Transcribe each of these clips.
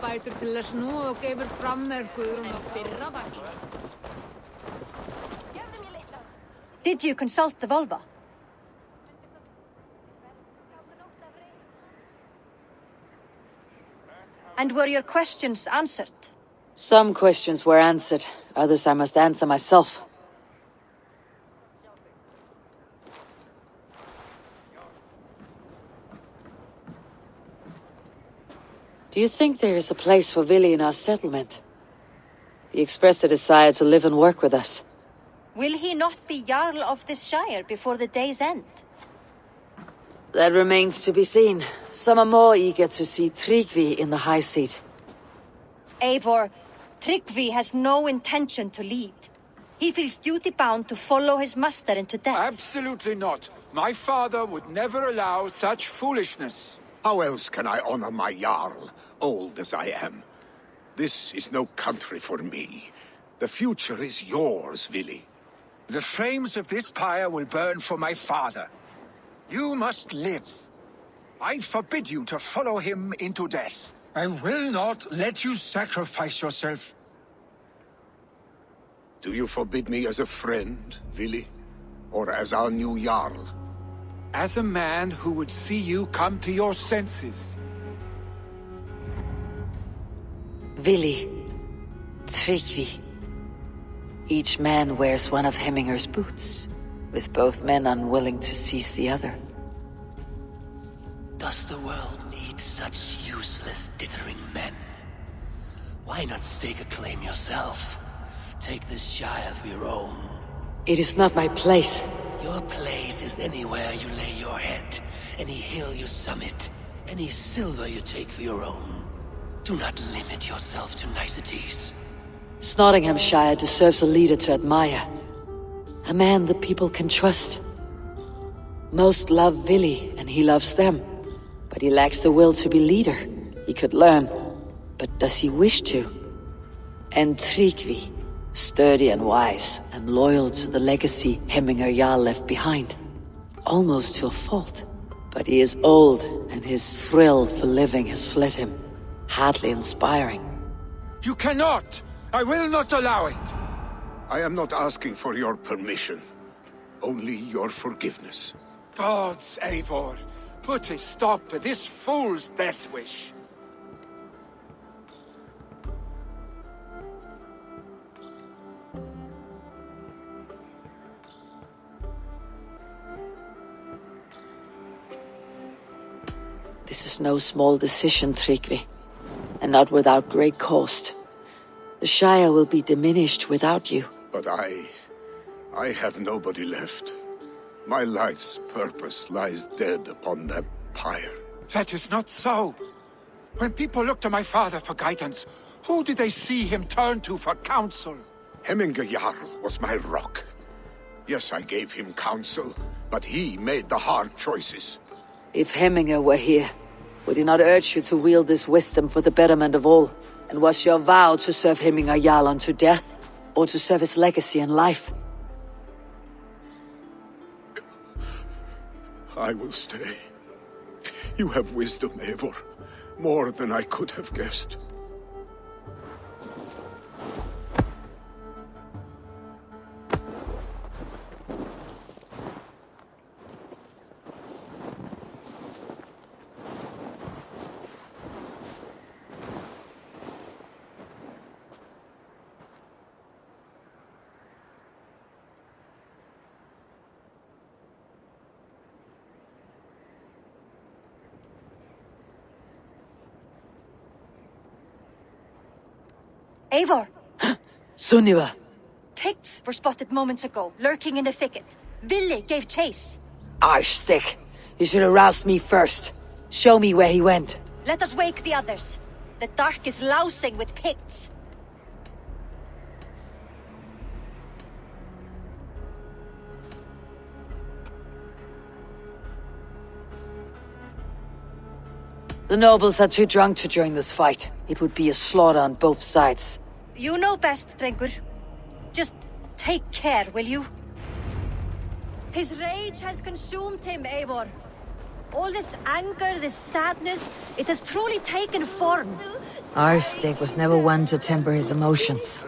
bætur til þess nú og gefur frammerkur og fyrra var. Did you consult the vulva? And were your questions answered? Some questions were answered, others I must answer myself. Do you think there is a place for Vili in our settlement? He expressed a desire to live and work with us. Will he not be Jarl of this shire before the day's end? That remains to be seen. Some are more eager to see Tryggvi in the high seat. Eivor, Tryggvi has no intention to lead. He feels duty-bound to follow his master into death. Absolutely not. My father would never allow such foolishness. How else can I honor my Jarl, old as I am? This is no country for me. The future is yours, Vili. The flames of this pyre will burn for my father. You must live. I forbid you to follow him into death. I will not let you sacrifice yourself. Do you forbid me as a friend, Vili? Or as our new Jarl? As a man who would see you come to your senses. Vili, Tryggvi. Each man wears one of Hemminger's boots, with both men unwilling to seize the other. Does the world need such useless, dithering men? Why not stake a claim yourself? Take this shire for your own. It is not my place. Your place is anywhere you lay your head, any hill you summit, any silver you take for your own. Do not limit yourself to niceties. Nottinghamshire deserves a leader to admire. A man the people can trust. Most love Vili, and he loves them. But he lacks the will to be leader. He could learn, but does he wish to? And Tryggvi, sturdy and wise, and loyal to the legacy Hemminger Jarl left behind. Almost to a fault. But he is old, and his thrill for living has fled him. Hardly inspiring. You cannot! I will not allow it! I am not asking for your permission. Only your forgiveness. Gods, Eivor, put a stop to this fool's death wish. This is no small decision, Tryggvi, and not without great cost. The Shire will be diminished without you. But I have nobody left. My life's purpose lies dead upon that pyre. That is not so. When people look to my father for guidance, who did they see him turn to for counsel? Hemminger Jarl was my rock. Yes, I gave him counsel, but he made the hard choices. If Hemminger were here, would he not urge you to wield this wisdom for the betterment of all? And was your vow to serve Hemminger Jarl unto death, or to serve his legacy in life? I will stay. You have wisdom, Eivor. More than I could have guessed. Eivor! Sunniva! Picts were spotted moments ago, lurking in the thicket. Vili gave chase. Arshstick! You should have roused me first. Show me where he went. Let us wake the others. The dark is lousing with Picts. The nobles are too drunk to join this fight. It would be a slaughter on both sides. You know best, Drengr. Just take care, will you? His rage has consumed him, Eivor. All this anger, this sadness, it has truly taken form. Arstig was never one to temper his emotions.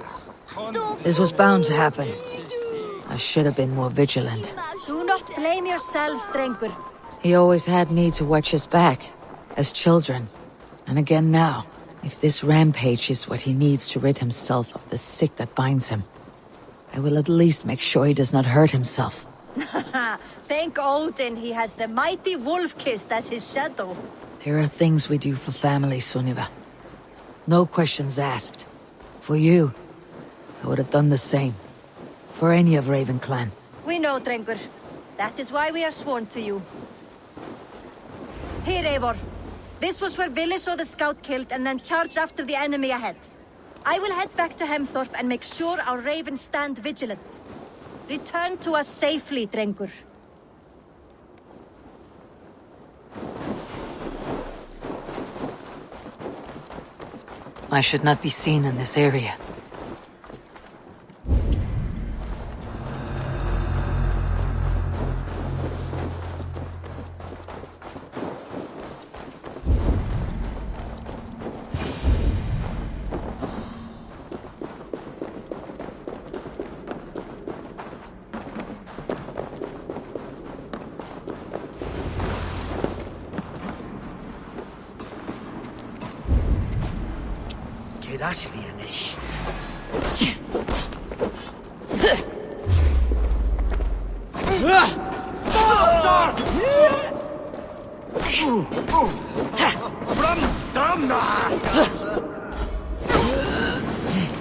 This was bound to happen. I should have been more vigilant. Do not blame yourself, Drengr. He always had me to watch his back, as children. And again now, if this rampage is what he needs to rid himself of the sick that binds him, I will at least make sure he does not hurt himself. Thank Odin he has the mighty Wolf-Kissed as his shadow. There are things we do for family, Sunniva. No questions asked. For you, I would have done the same. For any of Raven clan. We know, Drengr. That is why we are sworn to you. Here, Eivor. This was where Vili saw the scout killed and then charged after the enemy ahead. I will head back to Hemthorpe and make sure our ravens stand vigilant. Return to us safely, Drengr. I should not be seen in this area.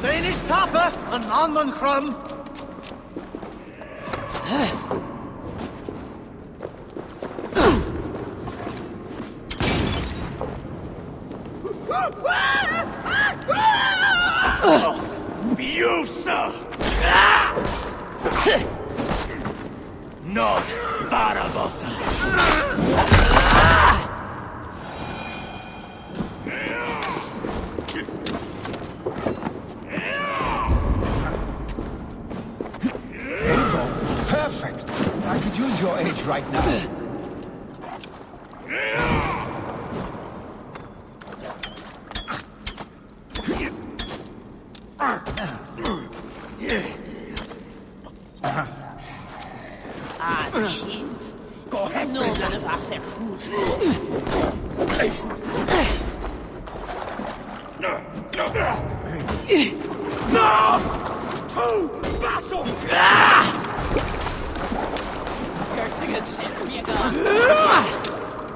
Danish tapper and Alman crumb. You, sir! Not Barabosa! Perfect! I could use your aid right now.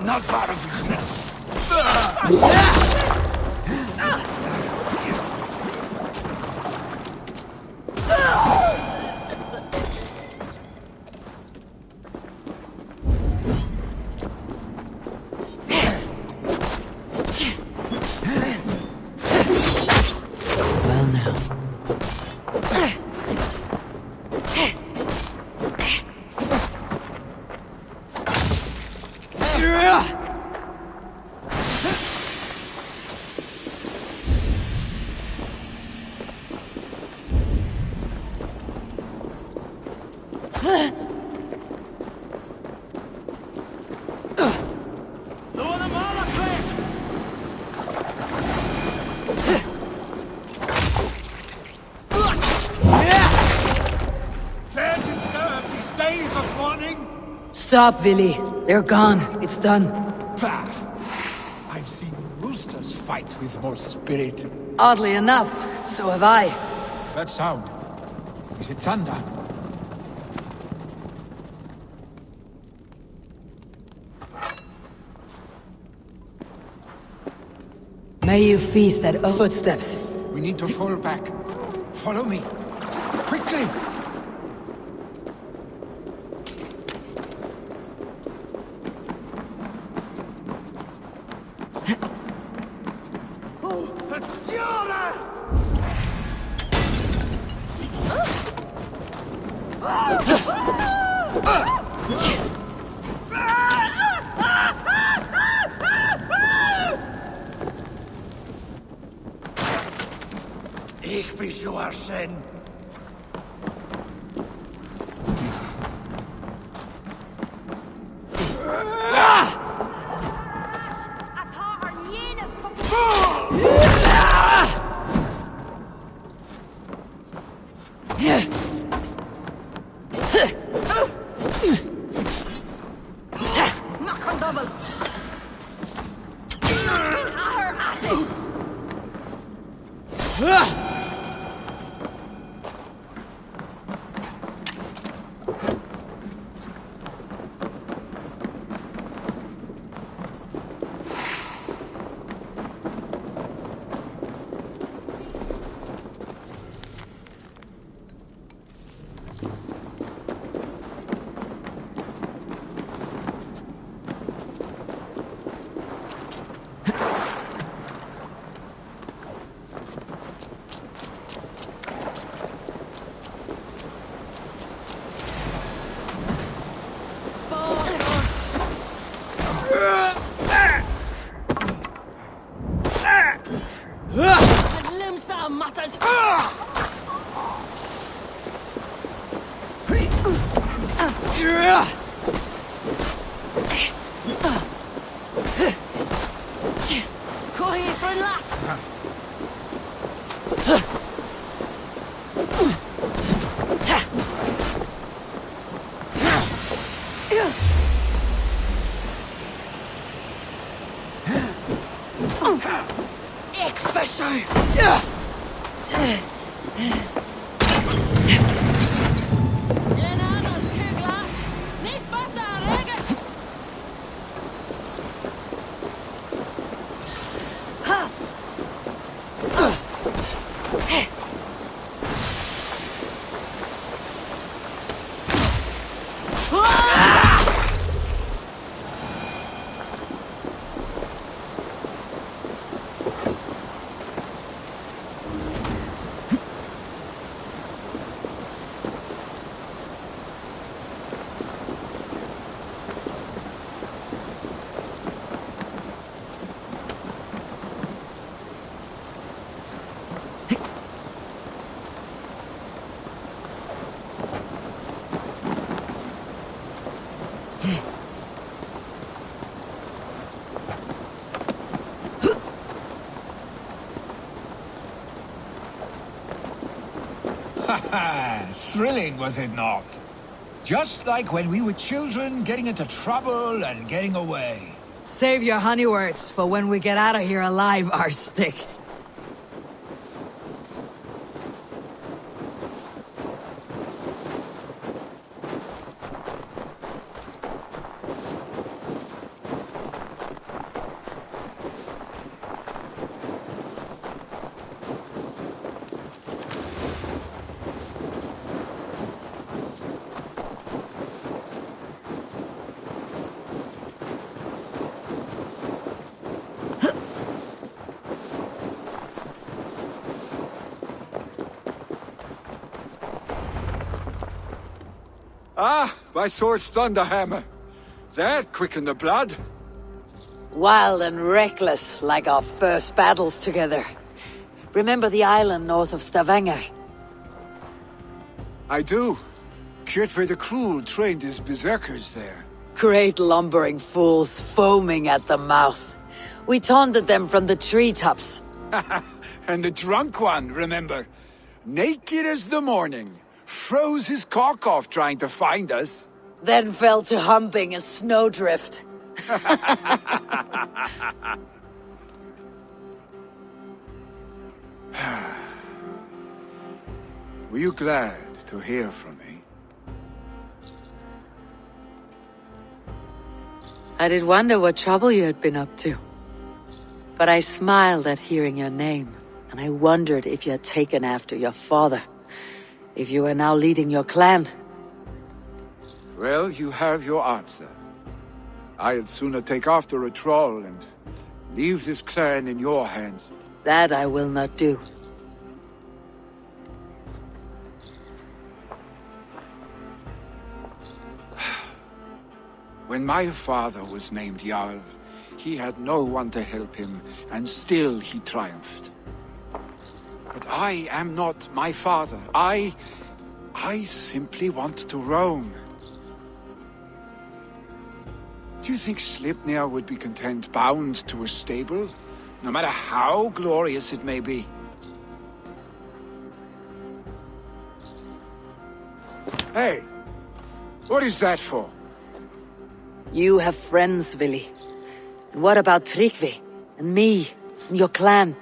Not part of yourself. Well now. Can't disturb these days of mourning. Stop, Vili. They're gone. It's done. Pah! I've seen roosters fight with more spirit. Oddly enough, so have I. That sound. Is it thunder? May you feast at footsteps. We need to fall back. Follow me. Quickly! Ich bin so Arsen. At haar nie Kohi for lat! Ik visser! Thrilling, was it not? Just like when we were children, getting into trouble and getting away. Save your honey words for when we get out of here alive, Arstick. Ah, my sword's thunderhammer. That quickened the blood. Wild and reckless, like our first battles together. Remember the island north of Stavanger? I do. Kjotve the Cruel trained his berserkers there. Great lumbering fools, foaming at the mouth. We taunted them from the treetops. And the drunk one, remember? Naked as the morning. Froze his cock off trying to find us. Then fell to humping a snowdrift. Were you glad to hear from me? I did wonder what trouble you had been up to. But I smiled at hearing your name, and I wondered if you had taken after your father. If you were now leading your clan. Well, you have your answer. I'd sooner take after a troll and leave this clan in your hands. That I will not do. When my father was named Jarl, he had no one to help him, and still he triumphed. But I am not my father. I simply want to roam. Do you think Sleipnir would be content bound to a stable, no matter how glorious it may be? Hey, what is that for? You have friends, Vili. And what about Tryggvi? And me? And your clan?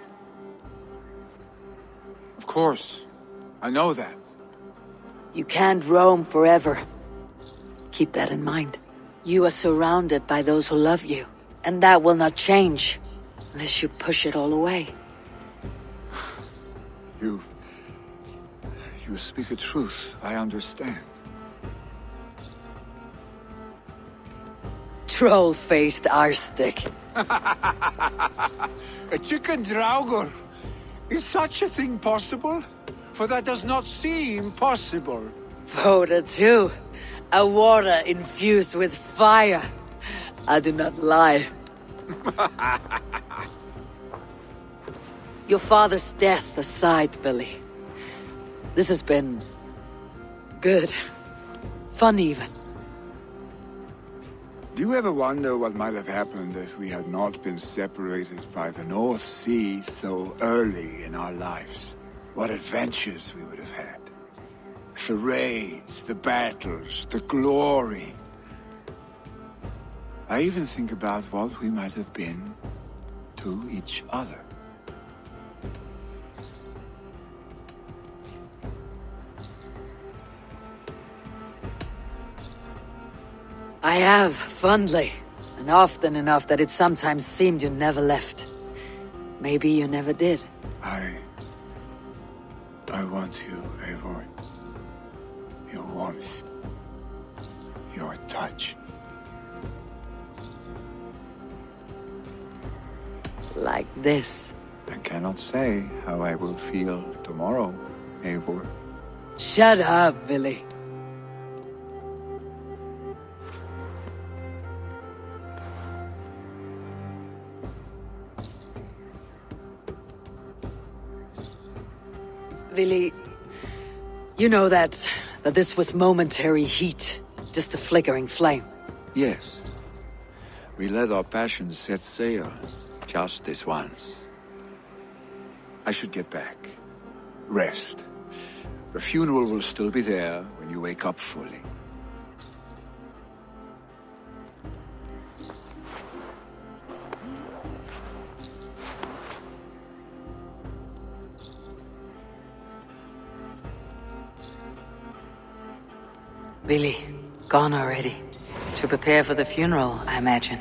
Of course. I know that. You can't roam forever. Keep that in mind. You are surrounded by those who love you. And that will not change. Unless you push it all away. You speak a truth, I understand. Troll-faced Arstick. A chicken Draugr? Is such a thing possible? For that does not seem possible. Voda too. A water infused with fire. I do not lie. Your father's death aside, Billy. This has been... good. Fun even. Do you ever wonder what might have happened if we had not been separated by the North Sea so early in our lives? What adventures we would have had. The raids, the battles, the glory. I even think about what we might have been to each other. I have, fondly. And often enough that it sometimes seemed you never left. Maybe you never did. I want you, Eivor. Your warmth. Your touch. Like this. I cannot say how I will feel tomorrow, Eivor. Shut up, Billy. Billy, you know that this was momentary heat, just a flickering flame. Yes. We let our passions set sail, just this once. I should get back. Rest. The funeral will still be there when you wake up fully. Billy, gone already. To prepare for the funeral, I imagine.